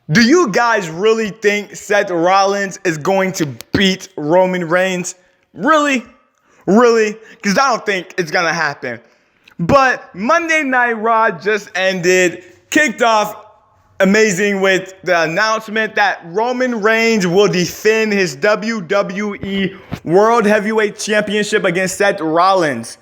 Do you guys really think Seth Rollins is going to beat Roman Reigns? Really? Really? Because I don't think it's going to happen. But Monday Night Raw just ended, kicked off amazing with the announcement that Roman Reigns will defend his WWE World Heavyweight Championship against Seth Rollins.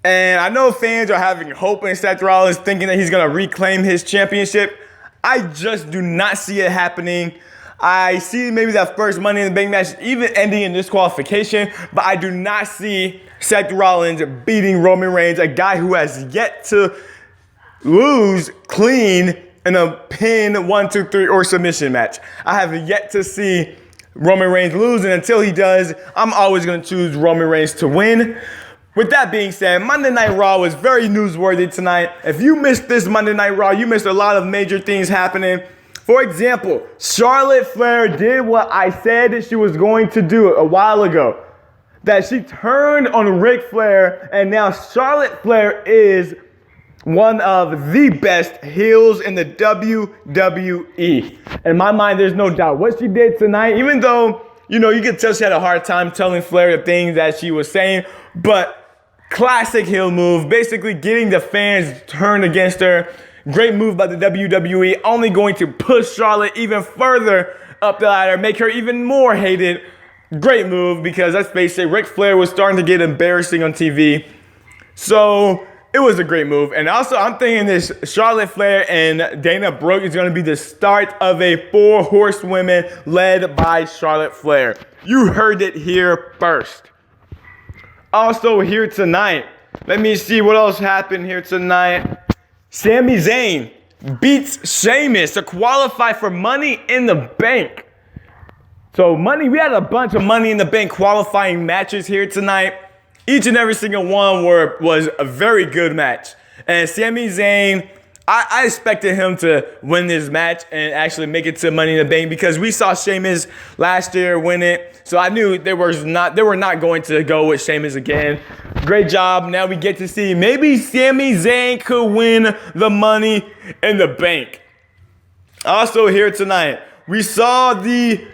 And I know fans are having hope in Seth Rollins, thinking that he's going to reclaim his championship. I just do not see it happening. I see maybe that first Money in the Bank match even ending in disqualification, but I do not see Seth Rollins beating Roman Reigns, a guy who has yet to lose clean in a pin, 1, 2, 3, or submission match. I have yet to see Roman Reigns lose, and until he does, I'm always going to choose Roman Reigns to win. With that being said, Monday Night Raw was very newsworthy tonight. If you missed this Monday Night Raw, you missed a lot of major things happening. For example, Charlotte Flair did what I said she was going to do a while ago. That she turned on Ric Flair, and now Charlotte Flair is one of the best heels in the WWE. In my mind, there's no doubt what she did tonight, even though, you could tell she had a hard time telling Flair the things that she was saying, but classic heel move, basically getting the fans turned against her. Great move by the WWE, only going to push Charlotte even further up the ladder, make her even more hated. Great move because, let's face it, Ric Flair was starting to get embarrassing on TV. So it was a great move. And also, I'm thinking this Charlotte Flair and Dana Brooke is going to be the start of a 4 horsewomen led by Charlotte Flair. You heard it here first. Also here tonight, let me see what else happened here tonight. Sami Zayn beats Sheamus to qualify for Money in the Bank. So we had a bunch of Money in the Bank qualifying matches here tonight. Each and every single one was a very good match. And Sami Zayn, I expected him to win this match and actually make it to Money in the Bank because we saw Sheamus last year win it. So I knew they were not going to go with Sheamus again. Great job. Now we get to see maybe Sami Zayn could win the Money in the Bank. Also here tonight, we saw the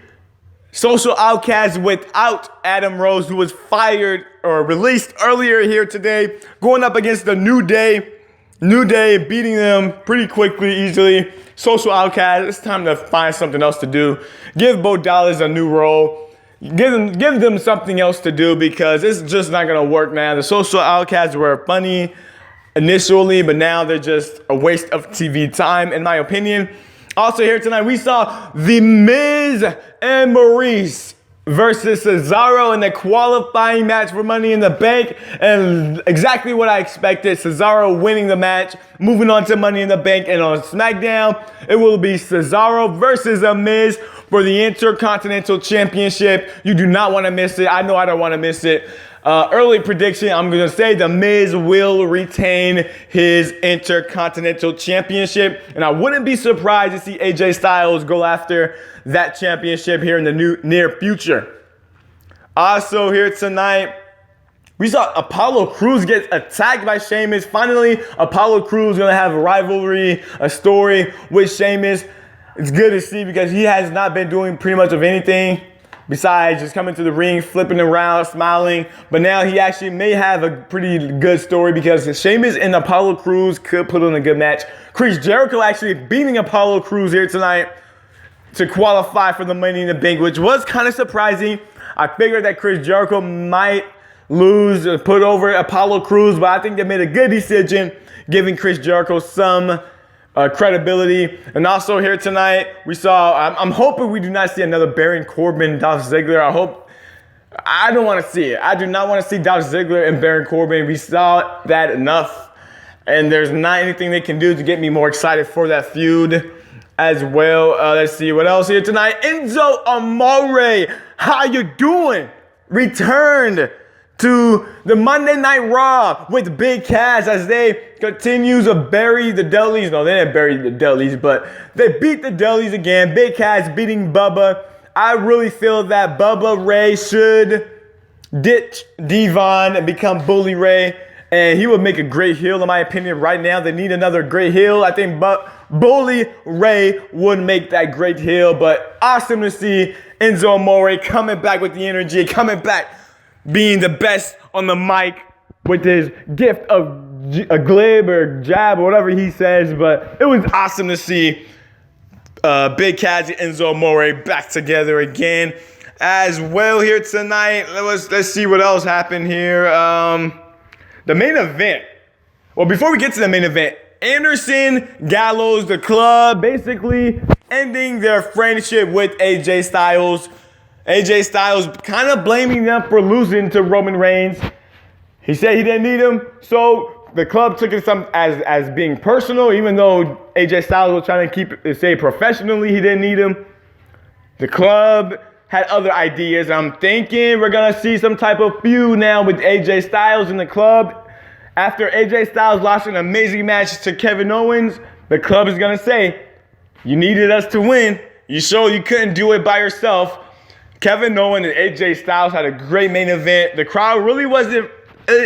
Social Outcasts without Adam Rose, who was fired or released earlier here today, going up against the New Day. New Day beating them pretty quickly, easily. Social Outcasts, it's time to find something else to do. Give Bo Dallas a new role. Give them something else to do because it's just not going to work, man. The Social Outcasts were funny initially, but now they're just a waste of TV time, in my opinion. Also here tonight, we saw The Miz and Maurice versus Cesaro in the qualifying match for Money in the Bank. And exactly what I expected, Cesaro winning the match, moving on to Money in the Bank. And on SmackDown, it will be Cesaro versus The Miz for the Intercontinental Championship. You do not want to miss it. I know I don't want to miss it. Early prediction, I'm going to say The Miz will retain his Intercontinental Championship. And I wouldn't be surprised to see AJ Styles go after that championship here in the near future. Also here tonight, we saw Apollo Crews get attacked by Sheamus. Finally, Apollo Crews going to have a rivalry, a story with Sheamus. It's good to see because he has not been doing pretty much of anything besides just coming to the ring, flipping around, smiling. But now he actually may have a pretty good story because Sheamus and Apollo Crews could put on a good match. Chris Jericho actually beating Apollo Crews here tonight to qualify for the Money in the Bank, which was kind of surprising. I figured that Chris Jericho might lose, put over Apollo Crews, but I think they made a good decision, giving Chris Jericho some credibility. And also here tonight, we saw, I'm hoping we do not see another Baron Corbin, Dolph Ziggler. I don't want to see it. I do not want to see Dolph Ziggler and Baron Corbin. We saw that enough. And there's not anything they can do to get me more excited for that feud as well. Let's see what else here tonight. Enzo Amore, how you doing? Returned to the Monday Night Raw with Big Cass as they continue to bury the Dudleys. No, they didn't bury the Dudleys, but they beat the Dudleys again. Big Cass beating Bubba. I really feel that Bubba Ray should ditch Devon and become Bully Ray. And he would make a great heel, in my opinion, right now. They need another great heel. I think Bully Ray would make that great heel, but awesome to see Enzo Amore coming back with the energy, coming back being the best on the mic with his gift of a glib or jab or whatever he says. But it was awesome to see Big Cass and Enzo Amore back together again as well here tonight. Let's see what else happened here. The main event. Well, before we get to the main event, Anderson, Gallows, the club, basically ending their friendship with AJ Styles. AJ Styles kind of blaming them for losing to Roman Reigns. He said he didn't need him, so the club took it as being personal, even though AJ Styles was trying to say professionally he didn't need him. The club had other ideas. I'm thinking we're going to see some type of feud now with AJ Styles in the club. After AJ Styles lost an amazing match to Kevin Owens, the club is going to say, you needed us to win. You showed you couldn't do it by yourself. Kevin Owens and AJ Styles had a great main event. The crowd really wasn't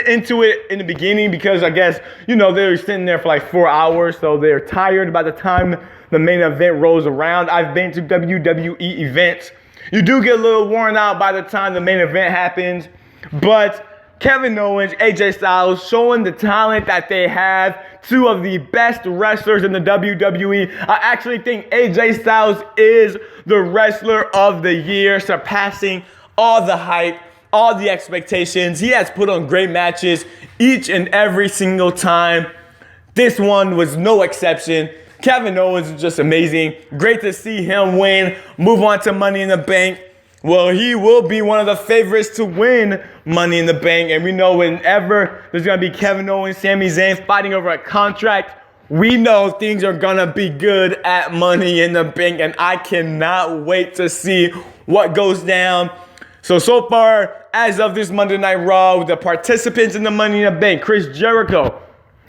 into it in the beginning because I guess, they were sitting there for like 4 hours, so they're tired by the time the main event rolls around. I've been to WWE events. You do get a little worn out by the time the main event happens, but Kevin Owens, AJ Styles showing the talent that they have. Two of the best wrestlers in the WWE. I actually think AJ Styles is the wrestler of the year, surpassing all the hype, all the expectations. He has put on great matches each and every single time. This one was no exception. Kevin Owens is just amazing. Great to see him win, move on to Money in the Bank. Well, he will be one of the favorites to win Money in the Bank. And we know whenever there's going to be Kevin Owens, Sami Zayn fighting over a contract, we know things are going to be good at Money in the Bank. And I cannot wait to see what goes down. So far, as of this Monday Night Raw, with the participants in the Money in the Bank, Chris Jericho.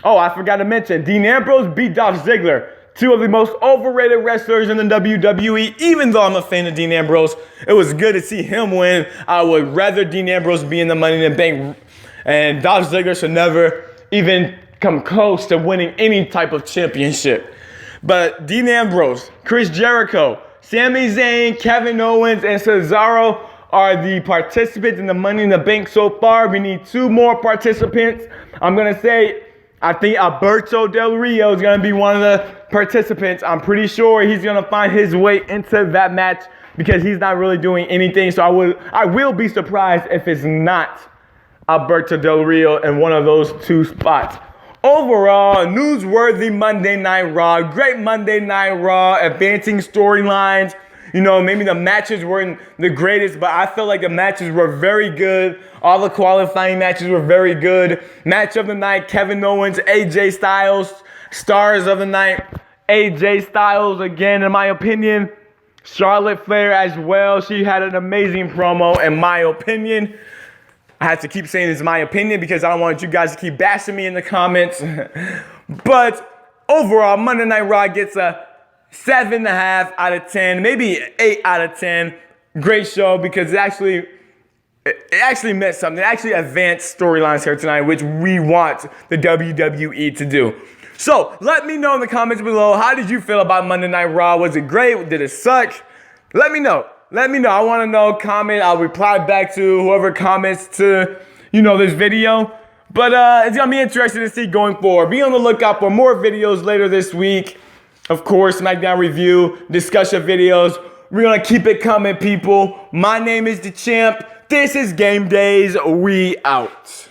Oh, I forgot to mention, Dean Ambrose beat Dolph Ziggler. Two of the most overrated wrestlers in the WWE. Even though I'm a fan of Dean Ambrose, it was good to see him win. I would rather Dean Ambrose be in the Money in the Bank. And Dolph Ziggler should never even come close to winning any type of championship. But Dean Ambrose, Chris Jericho, Sami Zayn, Kevin Owens, and Cesaro are the participants in the Money in the Bank so far. We need 2 more participants. I'm going to say, I think Alberto Del Rio is going to be one of the participants. I'm pretty sure he's going to find his way into that match because he's not really doing anything. So I will be surprised if it's not Alberto Del Rio in one of those 2 spots. Overall, newsworthy Monday Night Raw. Great Monday Night Raw, advancing storylines. Maybe the matches weren't the greatest, but I felt like the matches were very good. All the qualifying matches were very good. Match of the night, Kevin Owens, AJ Styles. Stars of the night, AJ Styles again, in my opinion. Charlotte Flair as well. She had an amazing promo, in my opinion. I have to keep saying it's my opinion because I don't want you guys to keep bashing me in the comments. But overall, Monday Night Raw gets a 7.5 out of 10, maybe 8 out of 10. Great show because it actually meant something. It actually advanced storylines here tonight, which we want the WWE to do. So let me know in the comments below, how did you feel about Monday Night Raw? Was it great? Did it suck? Let me know. I want to know. Comment. I'll reply back to whoever comments to, this video. But it's going to be interesting to see going forward. Be on the lookout for more videos later this week. Of course, SmackDown review, discussion videos. We're going to keep it coming, people. My name is The Champ. This is Game Days. We out.